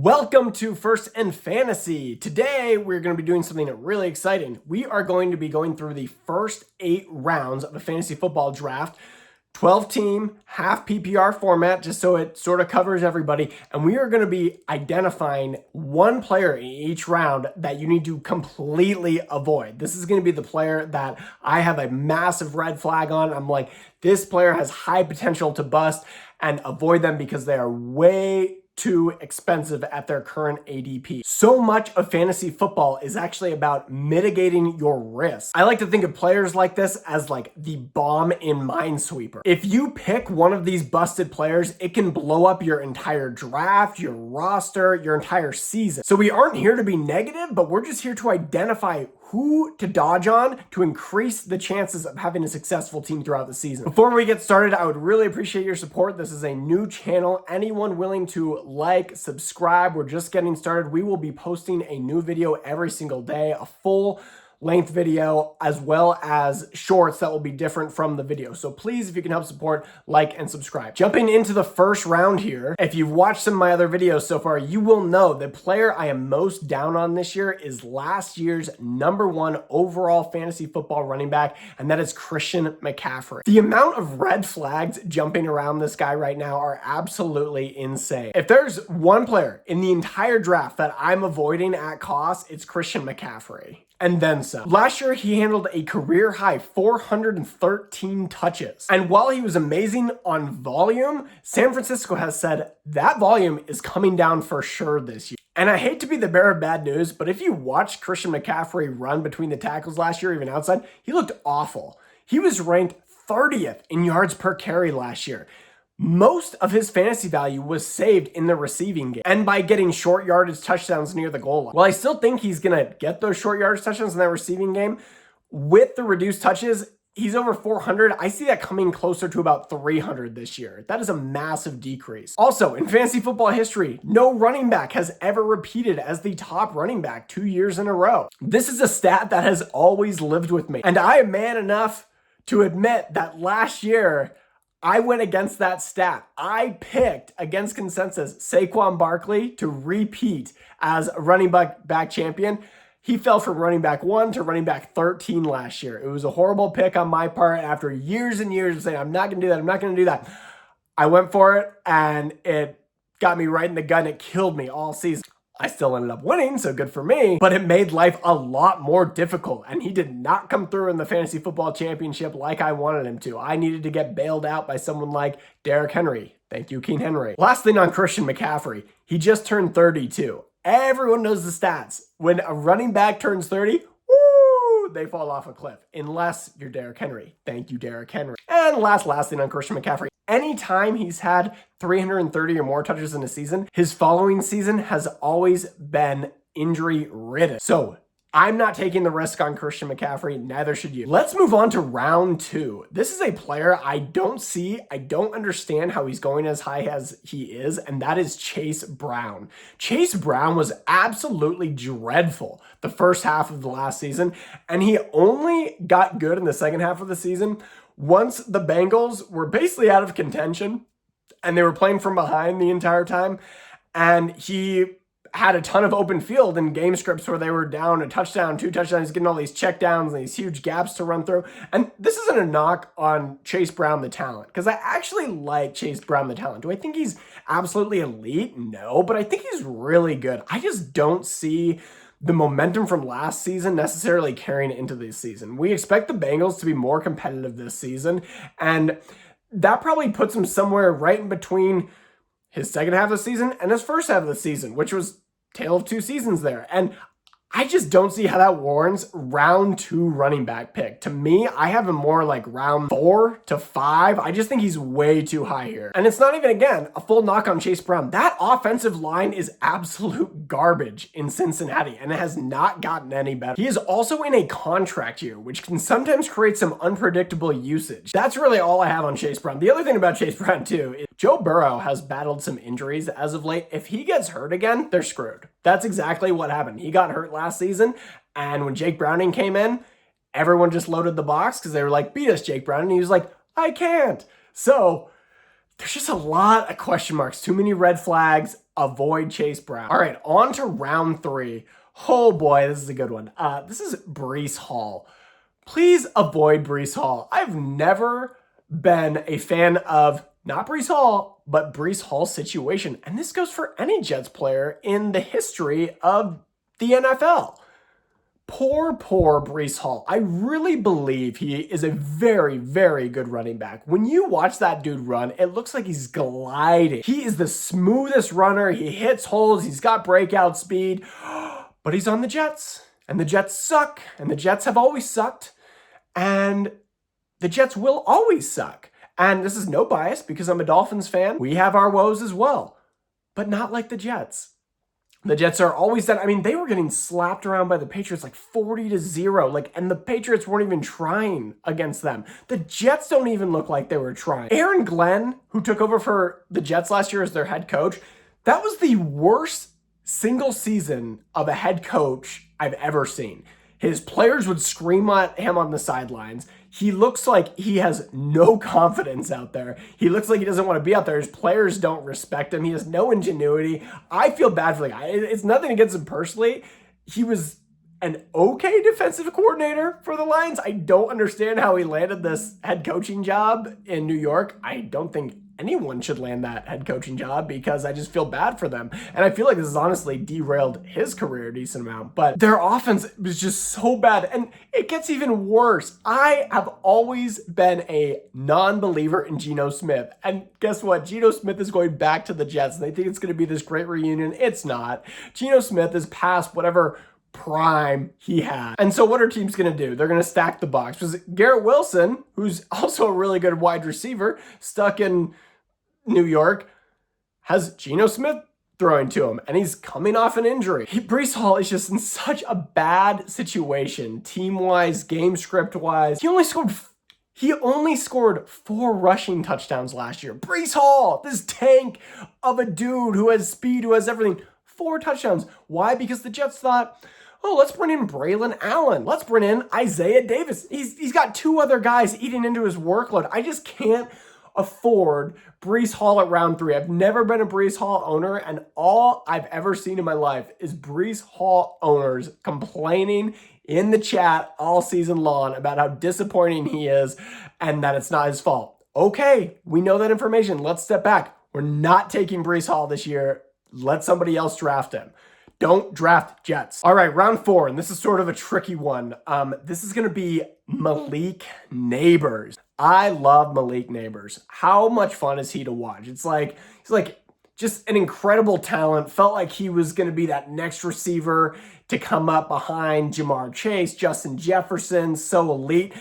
Welcome to First and Fantasy. Today, we're going to be doing something really exciting. We are going to be going through the first 8 rounds of a fantasy football draft, 12-team, half PPR format, just so it sort of covers everybody. And we are going to be identifying one player in each round that you need to completely avoid. This is going to be the player that I have a massive red flag on. I'm like, this player has high potential to bust, and avoid them because they are way too expensive at their current ADP. So much of fantasy football is actually about mitigating your risk. I like to think of players like this as like the bomb in Minesweeper. If you pick one of these busted players, it can blow up your entire draft, your roster, your entire season. So we aren't here to be negative, but we're just here to identify who to dodge on to increase the chances of having a successful team throughout the season. Before we get started, I would really appreciate your support. This is a new channel. Anyone willing to like, subscribe, we're just getting started. We will be posting a new video every single day, a full length video, as well as shorts that will be different from the video. So please, if you can help support, like and subscribe. Jumping into the first round here, if you've watched some of my other videos so far, you will know the player I am most down on this year is last year's #1 overall fantasy football running back, and that is Christian McCaffrey. The amount of red flags jumping around this guy right now are absolutely insane. If there's one player in the entire draft that I'm avoiding at cost, it's Christian McCaffrey. And then some. Last year, he handled a career-high 413 touches. And while he was amazing on volume, San Francisco has said that volume is coming down for sure this year. And I hate to be the bearer of bad news, but if you watched Christian McCaffrey run between the tackles last year, even outside, he looked awful. He was ranked 30th in yards per carry last year. Most of his fantasy value was saved in the receiving game and by getting short yardage touchdowns near the goal line. Well, I still think he's going to get those short yardage touchdowns in that receiving game. With the reduced touches, he's over 400. I see that coming closer to about 300 this year. That is a massive decrease. Also, in fantasy football history, no running back has ever repeated as the top running back 2 years in a row. This is a stat that has always lived with me. And I am man enough to admit that last year, I went against that stat. I picked, against consensus, Saquon Barkley to repeat as a running back champion. He fell from running back 1 to running back 13 last year. It was a horrible pick on my part after years and years of saying, I'm not going to do that, I'm not going to do that. I went for it, and it got me right in the gut, and it killed me all season. I still ended up winning, so good for me, but it made life a lot more difficult, and he did not come through in the fantasy football championship like I wanted him to. I needed to get bailed out by someone like Derrick Henry. Thank you, King Henry. Last thing on Christian McCaffrey, he just turned 32. Everyone knows the stats. When a running back turns 30, they fall off a cliff, unless you're Derrick Henry. Thank you, Derrick Henry. And last thing on Christian McCaffrey. Anytime he's had 330 or more touches in a season, his following season has always been injury ridden. So I'm not taking the risk on Christian McCaffrey, neither should you. Let's move on to round 2. This is a player I don't understand how he's going as high as he is, and that is Chase Brown. Chase Brown was absolutely dreadful the first half of the last season, and he only got good in the second half of the season once the Bengals were basically out of contention and they were playing from behind the entire time, and he had a ton of open field in game scripts where they were down a touchdown, 2 touchdowns, getting all these check downs and these huge gaps to run through. And this isn't a knock on Chase Brown, the talent, because I actually like Chase Brown, the talent. Do I think he's absolutely elite? No, but I think he's really good. I just don't see the momentum from last season necessarily carrying it into this season. We expect the Bengals to be more competitive this season, and that probably puts him somewhere right in between his second half of the season and his first half of the season, which was tale of 2 seasons there. And I just don't see how that warrants round 2 running back pick. To me, I have him more like round 4 to 5. I just think he's way too high here. And it's not even, again, a full knock on Chase Brown. That offensive line is absolute garbage in Cincinnati, and it has not gotten any better. He is also in a contract year, which can sometimes create some unpredictable usage. That's really all I have on Chase Brown. The other thing about Chase Brown, too, is Joe Burrow has battled some injuries as of late. If he gets hurt again, they're screwed. That's exactly what happened. He got hurt last season, and when Jake Browning came in, everyone just loaded the box because they were like, beat us, Jake Browning. And he was like, I can't. So There's just a lot of question marks, too many red flags. Avoid Chase Brown. All right, on to round 3. Oh boy, this is a good one. This is Breece Hall. Please avoid Breece Hall. I've never been a fan of not Breece Hall, but Breece Hall's situation. And this goes for any Jets player in the history of the NFL. Poor Breece Hall. I really believe he is a very, very good running back. When you watch that dude run, it looks like he's gliding. He is the smoothest runner. He hits holes. He's got breakout speed. But he's on the Jets. And the Jets suck. And the Jets have always sucked. And the Jets will always suck. And this is no bias because I'm a Dolphins fan. We have our woes as well. But not like the Jets. The Jets are always done. I mean, they were getting slapped around by the Patriots like 40-0. And the Patriots weren't even trying against them. The Jets don't even look like they were trying. Aaron Glenn, who took over for the Jets last year as their head coach, that was the worst single season of a head coach I've ever seen. His players would scream at him on the sidelines. He looks like he has no confidence out there. He looks like he doesn't want to be out there. His players don't respect him. He has no ingenuity. I feel bad for the guy. It's nothing against him personally. He was an okay defensive coordinator for the Lions. I don't understand how he landed this head coaching job in New York. I don't think anyone should land that head coaching job because I just feel bad for them. And I feel like this has honestly derailed his career a decent amount. But their offense was just so bad. And it gets even worse. I have always been a non-believer in Geno Smith. And guess what? Geno Smith is going back to the Jets. They think it's going to be this great reunion. It's not. Geno Smith is past whatever prime he had. And so what are teams going to do? They're going to stack the box. Because Garrett Wilson, who's also a really good wide receiver, stuck in New York, has Geno Smith throwing to him, and he's coming off an injury. Breece Hall is just in such a bad situation, team-wise, game script-wise. He only scored 4 rushing touchdowns last year. Breece Hall, this tank of a dude who has speed, who has everything, 4 touchdowns. Why? Because the Jets thought, oh, let's bring in Braylon Allen. Let's bring in Isaiah Davis. He's got 2 other guys eating into his workload. I just can't afford Breece Hall at round 3. I've never been a Breece Hall owner, and all I've ever seen in my life is Breece Hall owners complaining in the chat all season long about how disappointing he is and that it's not his fault. Okay, we know that information. Let's step back. We're not taking Breece Hall this year. Let somebody else draft him. Don't draft Jets. All right, round 4, and this is sort of a tricky one. This is going to be Malik Neighbors. I love Malik Neighbors. How much fun is he to watch? He's like just an incredible talent. Felt like he was going to be that next receiver to come up behind Jamar Chase, Justin Jefferson, so elite.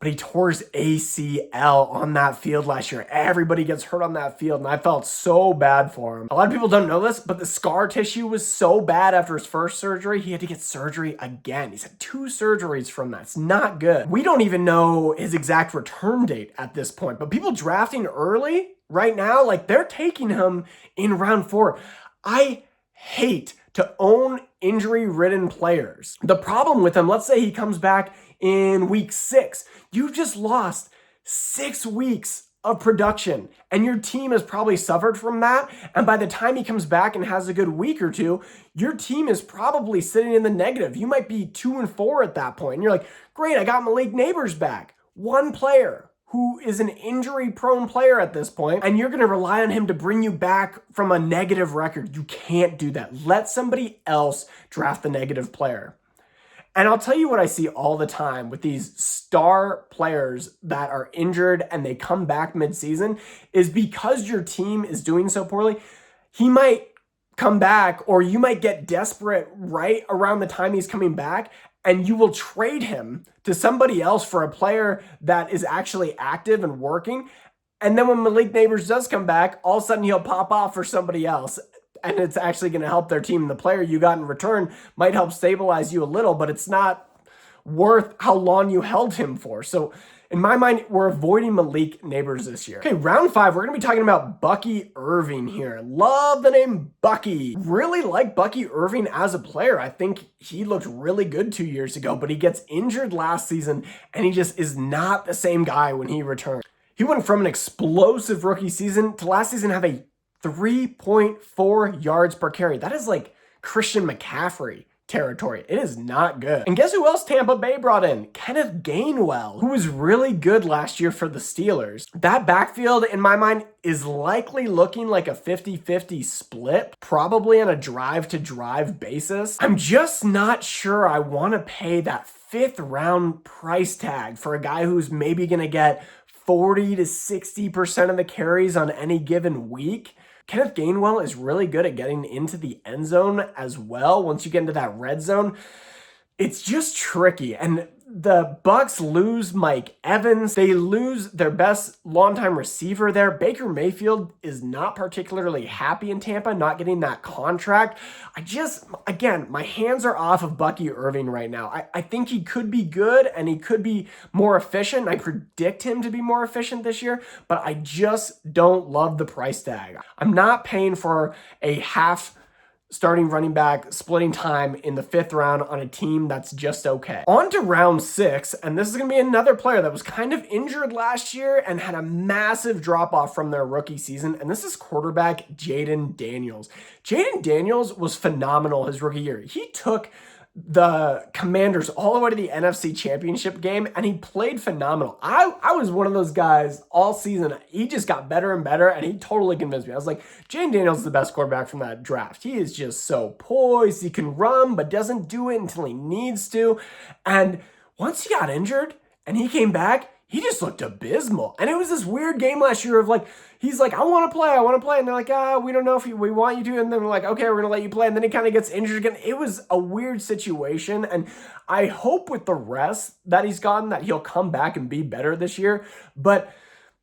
But he tore his ACL on that field last year. Everybody gets hurt on that field, and I felt so bad for him. A lot of people don't know this, but the scar tissue was so bad after his first surgery, he had to get surgery again. He's had 2 surgeries from that. It's not good. We don't even know his exact return date at this point, but people drafting early right now, like they're taking him in round 4. I hate to own injury-ridden players. The problem with him, let's say he comes back in week 6. You just lost 6 weeks of production, and your team has probably suffered from that. And by the time he comes back and has a good week or 2, your team is probably sitting in the negative. You might be 2-4 at that point. And you're like, great, I got Malik Neighbors back. One player who is an injury-prone player at this point, and you're going to rely on him to bring you back from a negative record. You can't do that. Let somebody else draft the negative player. And I'll tell you what I see all the time with these star players that are injured and they come back mid-season is because your team is doing so poorly, he might come back or you might get desperate right around the time he's coming back and you will trade him to somebody else for a player that is actually active and working. And then when Malik Neighbors does come back, all of a sudden he'll pop off for somebody else. And it's actually going to help their team. The player you got in return might help stabilize you a little, but it's not worth how long you held him for. So in my mind, we're avoiding Malik Neighbors this year. Okay, round 5, we're going to be talking about Bucky Irving here. Love the name Bucky. Really like Bucky Irving as a player. I think he looked really good 2 years ago, but he gets injured last season and he just is not the same guy when he returns. He went from an explosive rookie season to last season have a 3.4 yards per carry. That is like Christian McCaffrey territory. It is not good. And guess who else Tampa Bay brought in? Kenneth Gainwell, who was really good last year for the Steelers. That backfield, in my mind, is likely looking like a 50-50 split, probably on a drive-to-drive basis. I'm just not sure I want to pay that 5th round price tag for a guy who's maybe going to get 40 to 60% of the carries on any given week. Kenneth Gainwell is really good at getting into the end zone as well. Once you get into that red zone, it's just tricky. And the Bucks lose Mike Evans. They lose their best longtime receiver there. Baker Mayfield is not particularly happy in Tampa, not getting that contract. Again, my hands are off of Bucky Irving right now. I think he could be good and he could be more efficient. I predict him to be more efficient this year, but I just don't love the price tag. I'm not paying for a half starting running back, splitting time in the 5th round on a team that's just okay. On to round 6, and this is going to be another player that was kind of injured last year and had a massive drop-off from their rookie season, and this is quarterback Jayden Daniels. Jayden Daniels was phenomenal his rookie year. He took the Commanders all the way to the NFC Championship game, and he played phenomenal. I was one of those guys all season. He just got better and better, and he totally convinced me. I was like, Jayden Daniels is the best quarterback from that draft. He is just so poised. He can run, but doesn't do it until he needs to. And once he got injured and he came back, he just looked abysmal. And it was this weird game last year of like, he's like, I want to play. And they're like, we don't know if we want you to. And then we're like, okay, we're going to let you play. And then he kind of gets injured again. It was a weird situation. And I hope with the rest that he's gotten that he'll come back and be better this year. But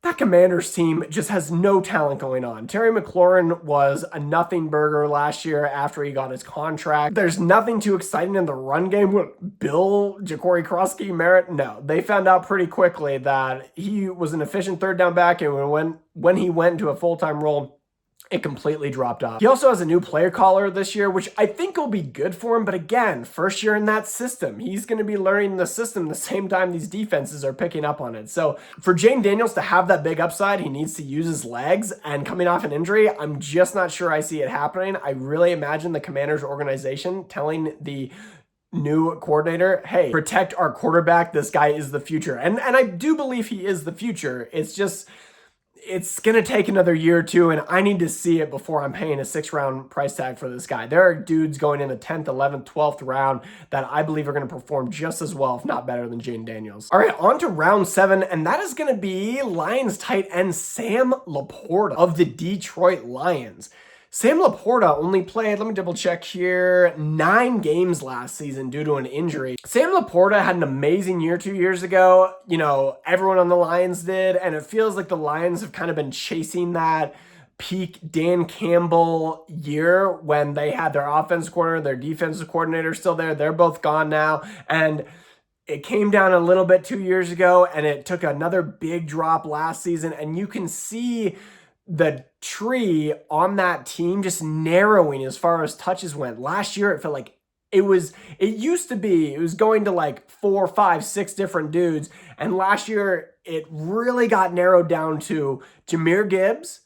that Commanders team just has no talent going on. Terry McLaurin was a nothing burger last year after he got his contract. There's nothing too exciting in the run game. What, Bill, Ja'Cory Krosky, Merritt? No, they found out pretty quickly that he was an efficient 3rd down back, and when he went into a full-time role, it completely dropped off. He also has a new player caller this year, which I think will be good for him. But again, first year in that system, he's going to be learning the system the same time these defenses are picking up on it. So for Jayden Daniels to have that big upside, he needs to use his legs. And coming off an injury, I'm just not sure I see it happening. I really imagine the Commanders organization telling the new coordinator, hey, protect our quarterback. This guy is the future. And I do believe he is the future. It's going to take another year or two, and I need to see it before I'm paying a 6th round price tag for this guy. There are dudes going in the 10th, 11th, 12th round that I believe are going to perform just as well, if not better than Jayden Daniels. All right, on to round 7, and that is going to be Lions tight end Sam Laporta of the Detroit Lions. Sam Laporta only played, let me double check here, 9 games last season due to an injury. Sam Laporta had an amazing year 2 years ago. You know, everyone on the Lions did, and it feels like the Lions have kind of been chasing that peak Dan Campbell year when they had their offensive coordinator, their defensive coordinator still there. They're both gone now, and it came down a little bit 2 years ago, and it took another big drop last season, and you can see the tree on that team just narrowing as far as touches went. Last year, it felt like it was going to like 4, 5, 6 different dudes. And last year, it really got narrowed down to Jahmyr Gibbs,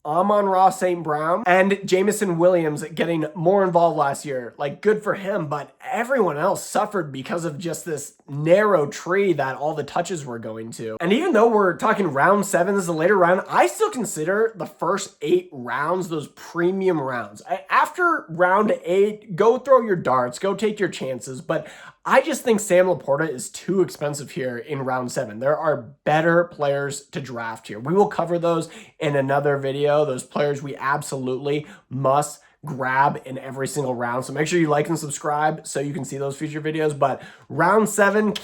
Amon-Ra St. Brown, and Jameson Williams getting more involved last year. Like, good for him, but everyone else suffered because of just this narrow tree that all the touches were going to. And even though we're talking round 7 is the later round, I still consider the first 8 rounds those premium rounds. After round 8, go throw your darts, go take your chances, but I just think Sam Laporta is too expensive here in round 7. There are better players to draft here. We will cover those in another video, those players we absolutely must grab in every single round. So make sure you like and subscribe so you can see those future videos. But round 7,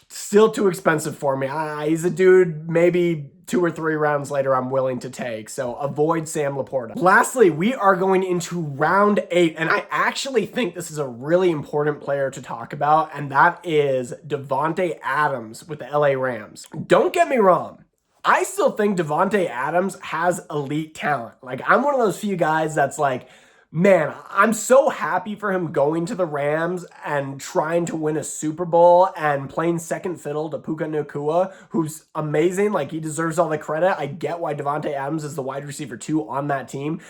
still too expensive for me. He's a dude maybe 2 or 3 rounds later I'm willing to take. So avoid Sam Laporta. Lastly, we are going into round 8, and I actually think this is a really important player to talk about, and that is Davante Adams with the LA Rams. Don't get me wrong. I still think Davante Adams has elite talent. Like, I'm one of those few guys that's like, Man, I'm so happy for him going to the Rams and trying to win a Super Bowl and playing second fiddle to Puka Nacua, who's amazing. Like, he deserves all the credit. I get why Davante Adams is the wide receiver 2 on that team.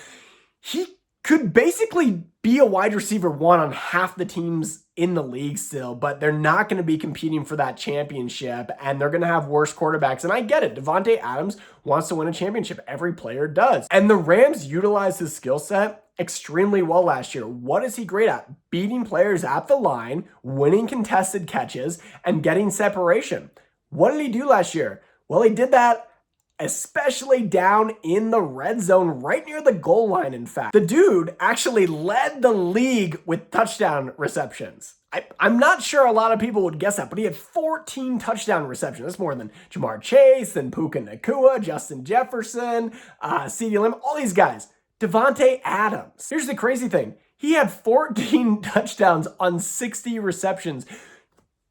He could basically be a wide receiver 1 on half the teams in the league still, but they're not going to be competing for that championship, and they're going to have worse quarterbacks. And I get it. Davante Adams wants to win a championship. Every player does. And the Rams utilized his skill set extremely well last year. What is he great at? Beating players at the line, winning contested catches, and getting separation. What did he do last year? Well, he did that especially down in the red zone, right near the goal line, in fact. The dude actually led the league with touchdown receptions. I'm not sure a lot of people would guess that, but he had 14 touchdown receptions. That's more than Jamar Chase, than Puka Nacua, Justin Jefferson, CeeDee Lamb, all these guys. Davante Adams. Here's the crazy thing. He had 14 touchdowns on 60 receptions.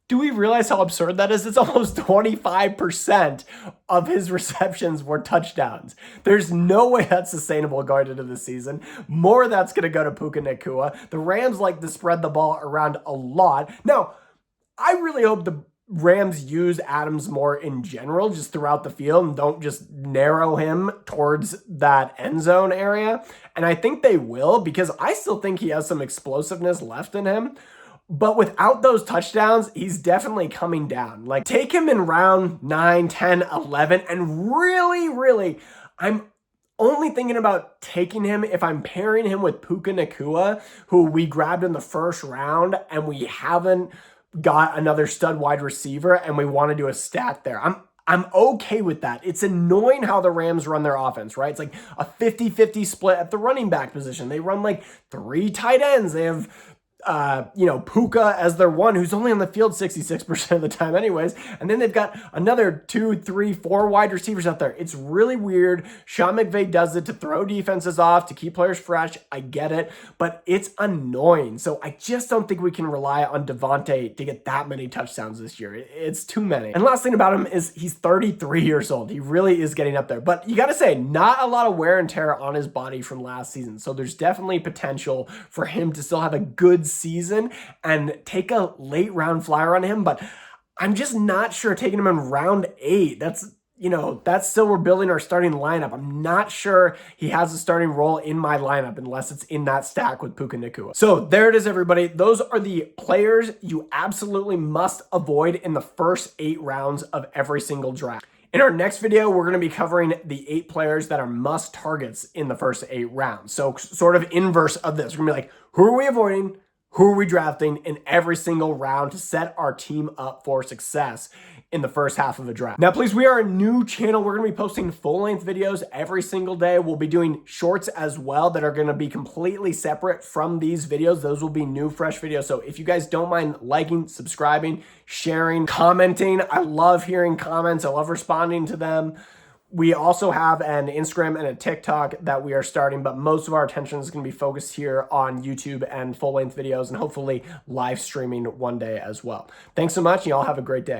Do we realize how absurd that is? It's almost 25% of his receptions were touchdowns. There's no way that's sustainable going into the season. More of that's going to go to Puka Nacua. The Rams like to spread the ball around a lot. Now, I really hope the Rams use Adams more in general, just throughout the field, and don't just narrow him towards that end zone area. And I think they will, because I still think he has some explosiveness left in him. But without those touchdowns, he's definitely coming down. Like, take him in round 9, 10, 11, and really, I'm only thinking about taking him if I'm pairing him with Puka Nacua, who we grabbed in the first round, and we haven't got another stud wide receiver, and we want to do a stack there. I'm okay with that. It's annoying how the Rams run their offense, right? It's like a 50-50 split at the running back position. They run like 3 tight ends. They have Puka as their one, who's only on the field 66% of the time anyways. And then they've got another 2, 3, 4 wide receivers out there. It's really weird. Sean McVay does it to throw defenses off, to keep players fresh. I get it, but it's annoying. So I just don't think we can rely on Davante to get that many touchdowns this year. It's too many. And last thing about him is he's 33 years old. He really is getting up there, but you got to say, not a lot of wear and tear on his body from last season. So there's definitely potential for him to still have a good season and take a late round flyer on him, but I'm just not sure taking him in round 8. That's still, we're building our starting lineup. I'm not sure he has a starting role in my lineup unless it's in that stack with Puka Nacua. So there it is, everybody. Those are the players you absolutely must avoid in the first 8 rounds of every single draft. In our next video, we're going to be covering the 8 players that are must targets in the first 8 rounds. So sort of inverse of this. We're going to be like, who are we avoiding? Who are we drafting in every single round to set our team up for success in the first half of a draft? Now, please, we are a new channel. We're going to be posting full-length videos every single day. We'll be doing shorts as well that are going to be completely separate from these videos. Those will be new, fresh videos. So if you guys don't mind liking, subscribing, sharing, commenting, I love hearing comments. I love responding to them. We also have an Instagram and a TikTok that we are starting, but most of our attention is going to be focused here on YouTube and full-length videos and hopefully live streaming one day as well. Thanks so much, and y'all have a great day.